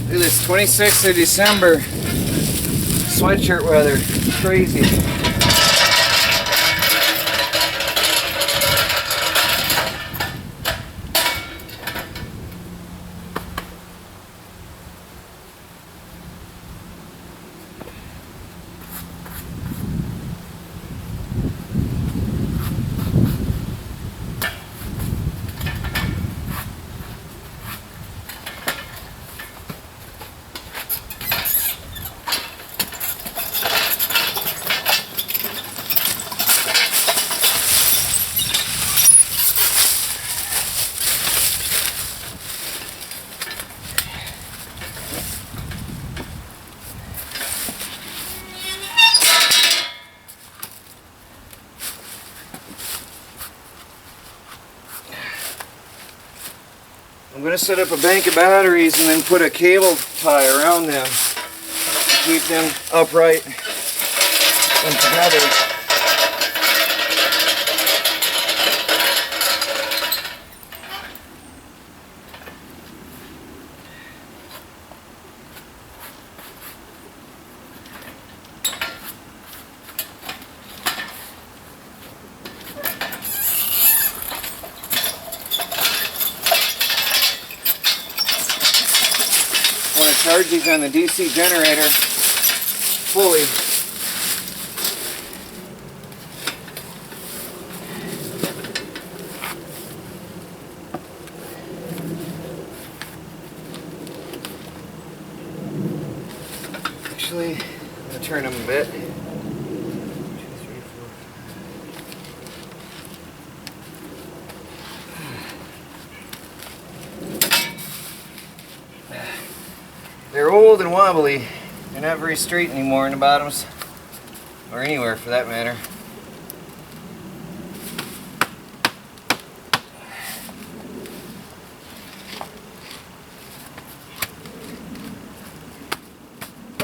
Look at this 26th of December sweatshirt weather. Crazy. I'm going to set up a bank of batteries and then put a cable tie around them to keep them upright and together. Charge these on the DC generator fully. Actually, I'm going to turn them a bit. 1, 2, 3, 4. They're old and wobbly. They're not very straight anymore in the bottoms, or anywhere for that matter.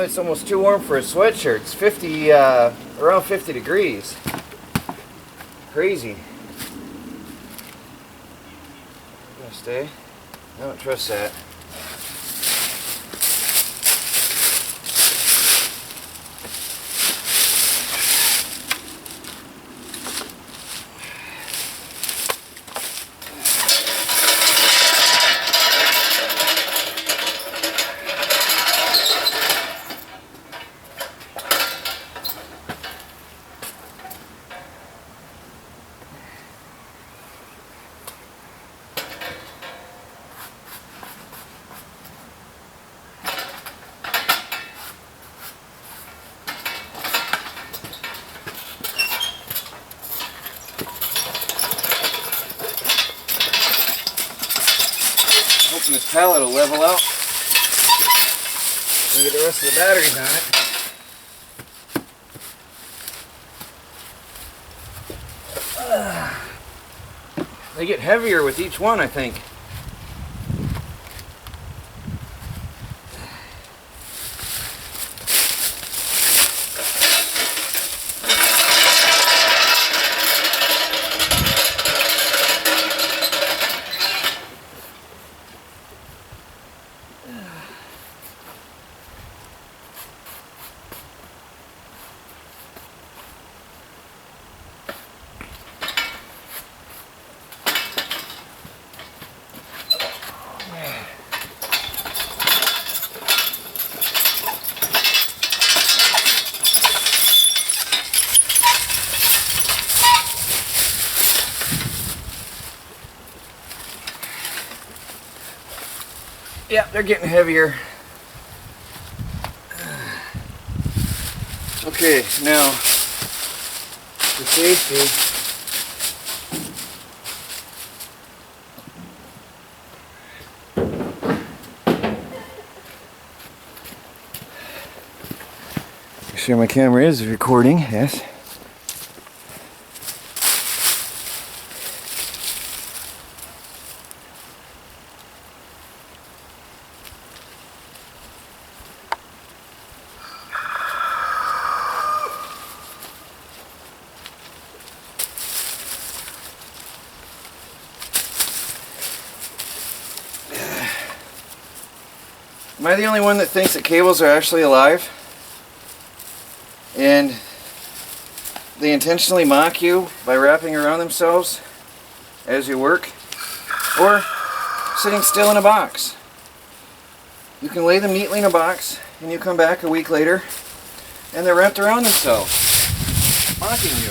It's almost too warm for a sweatshirt. It's 50, around 50 degrees. Crazy. Gonna stay? I don't trust that. Hoping this pallet will level out and get the rest of the batteries on it. They get heavier with each one, I think. Yeah, they're getting heavier. Okay, now for safety, make sure my camera is recording, yes. Am I the only one that thinks that cables are actually alive? And they intentionally mock you by wrapping around themselves as you work? Or sitting still in a box? You can lay them neatly in a box and you come back a week later and they're wrapped around themselves, mocking you.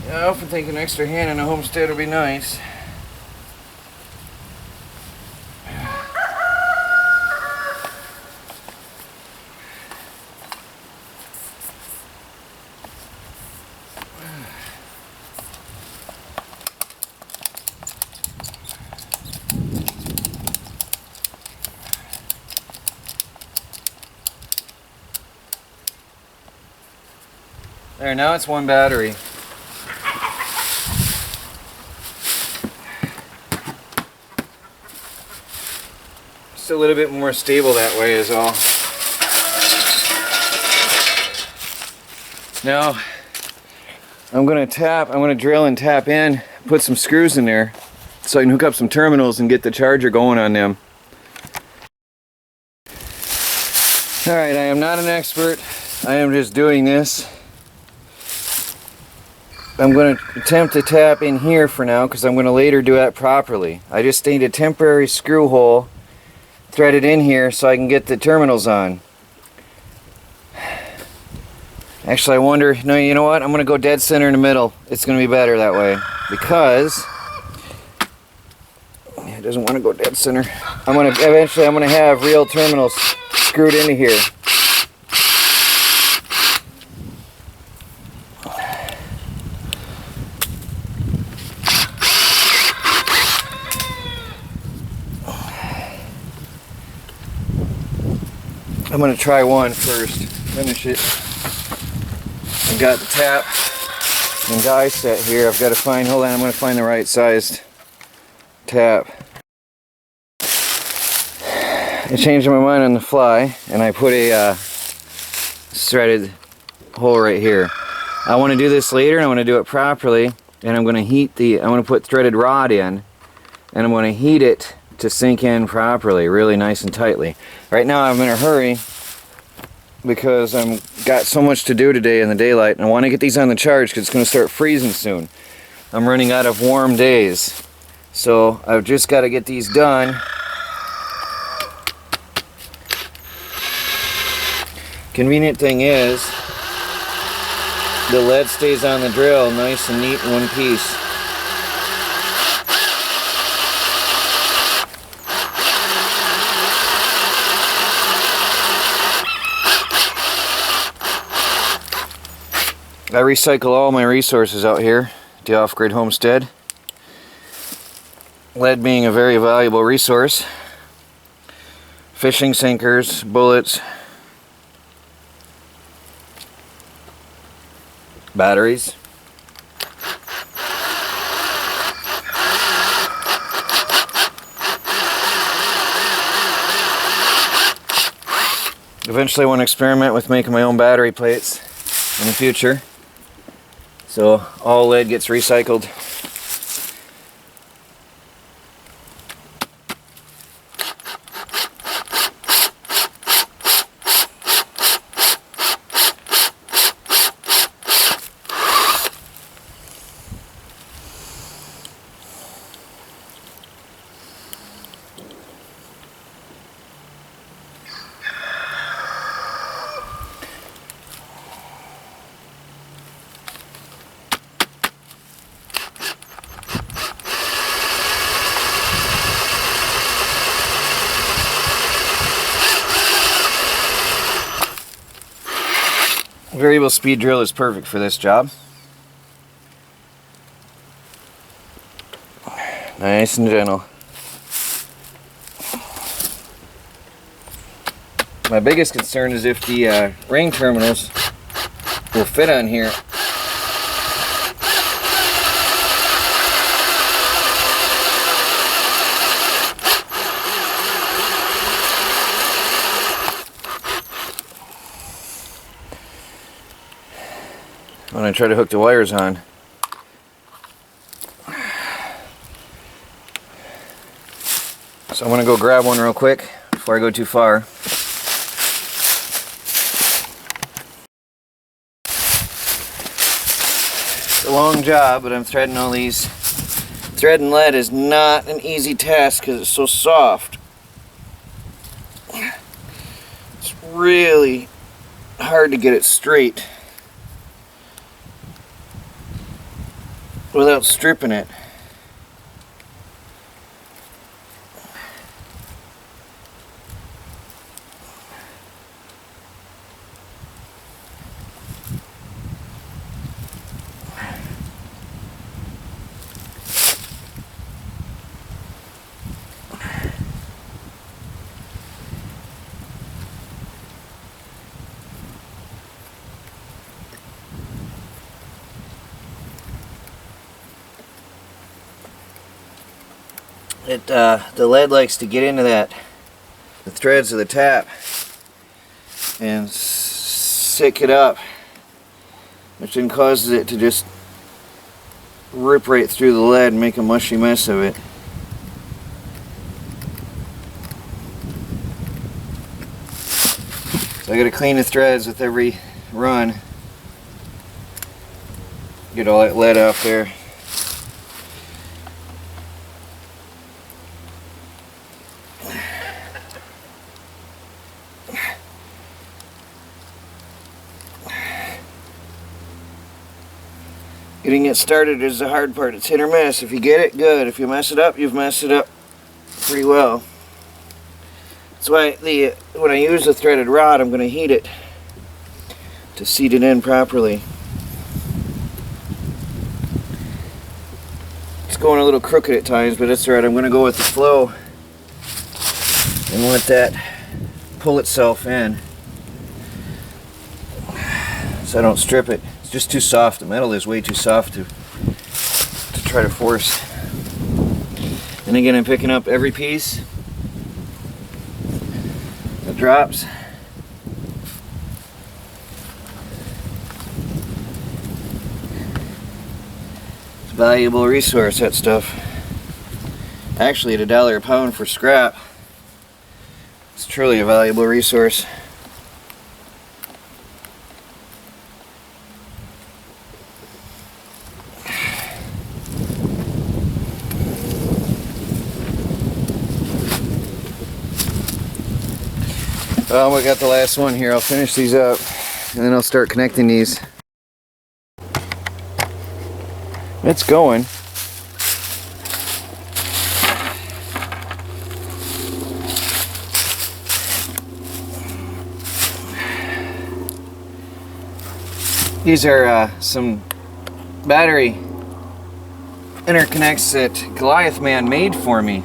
I often think an extra hand in a homestead would be nice. There, now it's one battery. Just a little bit more stable that way is all. Now, I'm going to drill and tap in, put some screws in there so I can hook up some terminals and get the charger going on them. Alright, I am not an expert. I am just doing this. I'm going to attempt to tap in here for now because I'm going to later do that properly. I just need a temporary screw hole threaded in here so I can get the terminals on. Actually, I wonder, no, you know what? I'm going to go dead center in the middle. It's going to be better that way because it doesn't want to go dead center. Eventually I'm going to have real terminals screwed into here. I'm going to try one first, finish it. I've got the tap and die set here. I've got to find, hold on, I'm going to find the right sized tap. I changed my mind on the fly and I put a threaded hole right here. I want to do this later and I want to do it properly, and I'm going to heat I'm going to put threaded rod in and I'm going to heat it to sink in properly, really nice and tightly. Right now I'm in a hurry because I've got so much to do today in the daylight, and I want to get these on the charge because it's going to start freezing soon. I'm running out of warm days, so I've just got to get these done. Convenient thing is the lead stays on the drill nice and neat in one piece. I recycle all my resources out here at the off-grid homestead. Lead being a very valuable resource. Fishing sinkers, bullets, batteries. Eventually I want to experiment with making my own battery plates in the future. So all lead gets recycled. Variable speed drill is perfect for this job. Nice and gentle. My biggest concern is if the ring terminals will fit on here. When I try to hook the wires on. So I'm going to go grab one real quick before I go too far. It's a long job, but I'm threading all these. Threading lead is not an easy task because it's so soft. It's really hard to get it straight without stripping it. The lead likes to get into the threads of the tap and sick it up, which then causes it to just rip right through the lead and make a mushy mess of it. So I gotta clean the threads with every run, get all that lead off there. Getting it started is the hard part. It's hit or miss. If you get it, good. If you mess it up, you've messed it up pretty well. That's why when I use a threaded rod, I'm going to heat it to seat it in properly. It's going a little crooked at times, but that's alright. I'm going to go with the flow and let that pull itself in so I don't strip it. It's just too soft. The metal is way too soft to try to force. And again, I'm picking up every piece that drops. It's a valuable resource, that stuff. Actually, at $1 a pound for scrap, it's truly a valuable resource. Well, we got the last one here. I'll finish these up and then I'll start connecting these. It's going. These are some battery interconnects that Goliath Man made for me.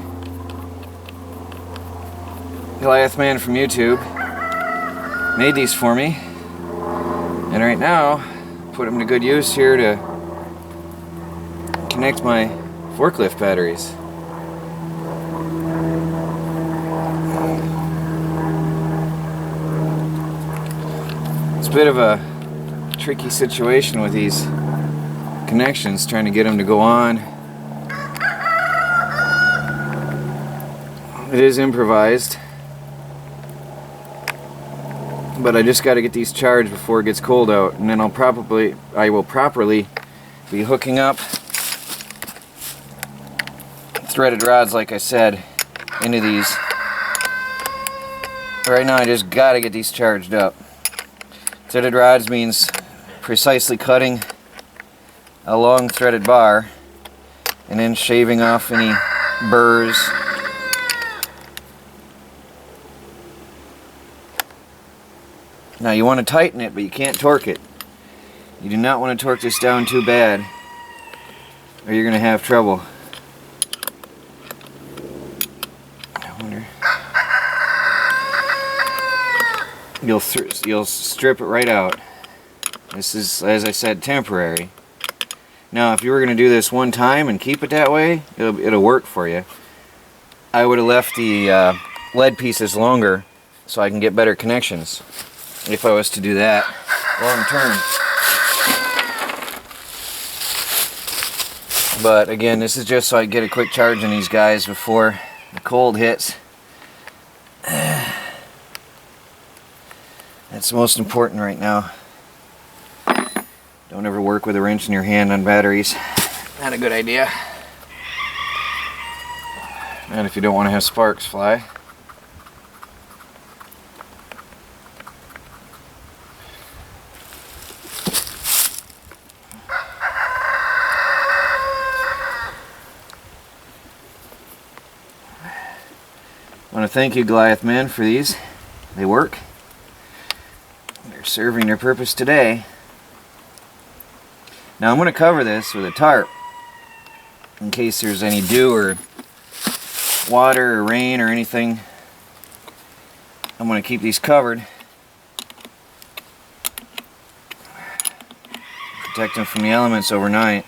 Goliath Man from YouTube made these for me, and right now put them to good use here to connect my forklift batteries. It's a bit of a tricky situation with these connections, trying to get them to go on. It is improvised, but I just got to get these charged before it gets cold out, and then I will properly be hooking up threaded rods, like I said, into these. Right now I just got to get these charged up. Threaded rods means precisely cutting a long threaded bar and then shaving off any burrs. Now you want to tighten it, but you can't torque it. You do not want to torque this down too bad, or you're going to have trouble. I wonder. You'll strip it right out. This is, as I said, temporary. Now, if you were going to do this one time and keep it that way, it'll work for you. I would have left the lead pieces longer so I can get better connections if I was to do that long term. But again, this is just so I get a quick charge on these guys before the cold hits. That's the most important right now. Don't ever work with a wrench in your hand on batteries. Not a good idea. And if you don't want to have sparks fly. I want to thank you, Goliath men, for these. They work. They're serving their purpose today. Now I'm going to cover this with a tarp in case there's any dew or water or rain or anything. I'm going to keep these covered. Protect them from the elements overnight.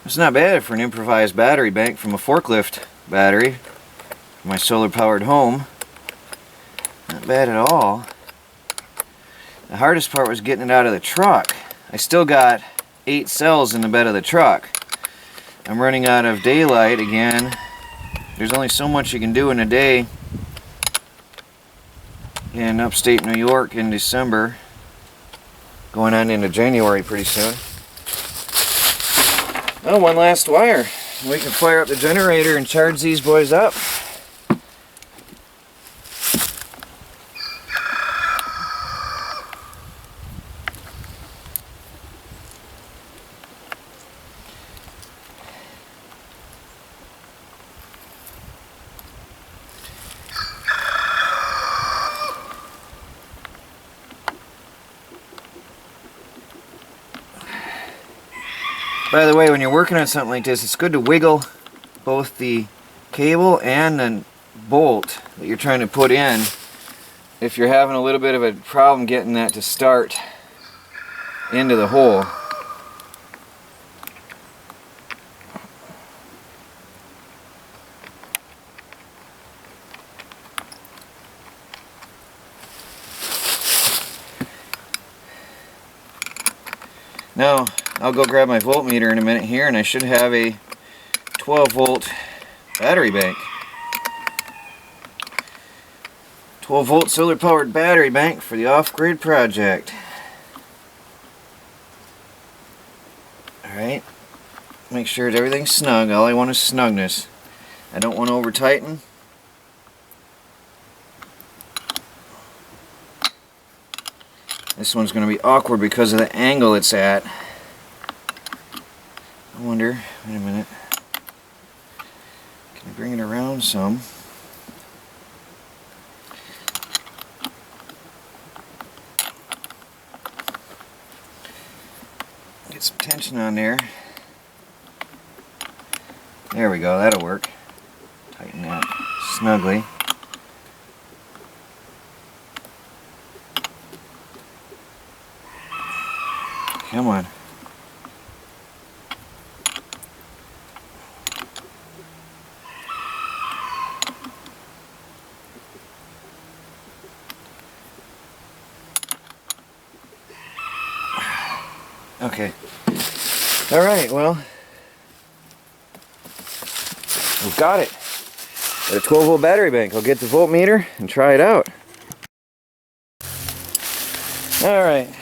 It's not bad for an improvised battery bank from a forklift battery for my solar powered home. Not bad at all. The hardest part was getting it out of the truck. I still got 8 cells in the bed of the truck. I'm running out of daylight again. There's only so much you can do in a day in upstate New York in December. Going on into January pretty soon. Oh, one last wire. We can fire up the generator and charge these boys up. By the way, when you're working on something like this, it's good to wiggle both the cable and the bolt that you're trying to put in if you're having a little bit of a problem getting that to start into the hole. Now, I'll go grab my voltmeter in a minute here, and I should have a 12-volt battery bank. 12-volt solar-powered battery bank for the off-grid project. Alright, make sure that everything's snug. All I want is snugness. I don't want to over-tighten. This one's going to be awkward because of the angle it's at. I wonder, wait a minute, can I bring it around some? Get some tension on there. There we go, that'll work. Tighten that snugly. Come on. Okay. Alright, well, we've got it. Got a 12-volt battery bank. I'll get the voltmeter and try it out. Alright.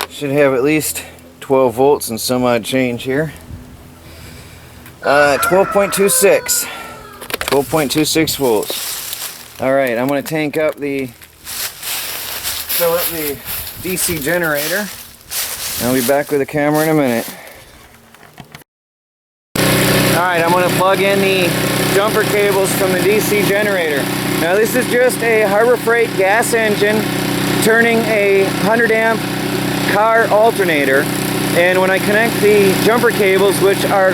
Should have at least 12 volts and some odd change here. 12.26. 12.26 volts. Alright, I'm going to tank up the fill up the DC generator. I'll be back with the camera in a minute. Alright, I'm going to plug in the jumper cables from the DC generator. Now this is just a Harbor Freight gas engine turning a 100 amp car alternator, and when I connect the jumper cables, which are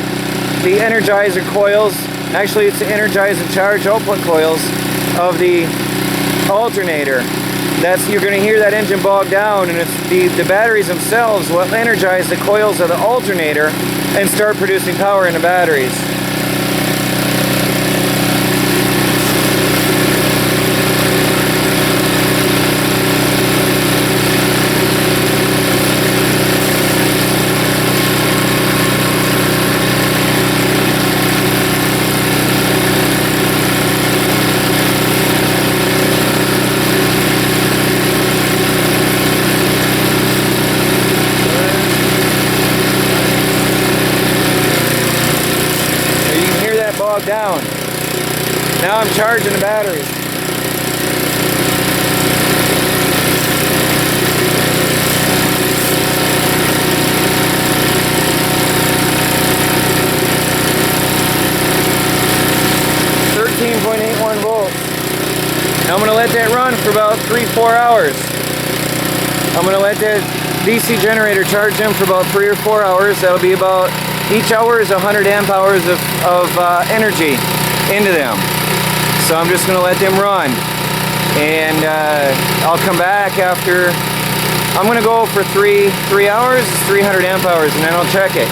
the energizer coils, actually it's the energize and charge output coils of the alternator, you're going to hear that engine bog down, and it's the batteries themselves will energize the coils of the alternator and start producing power in the batteries. Down. Now I'm charging the batteries. .81 volts. Now I'm going to let that run for about 3-4 hours. I'm going to let that DC generator charge them for about 3 or 4 hours. That'll be about, each hour is 100 amp hours of energy into them. So I'm just going to let them run. And I'll come back after, I'm going to go for 3 hours, 300 amp hours, and then I'll check it.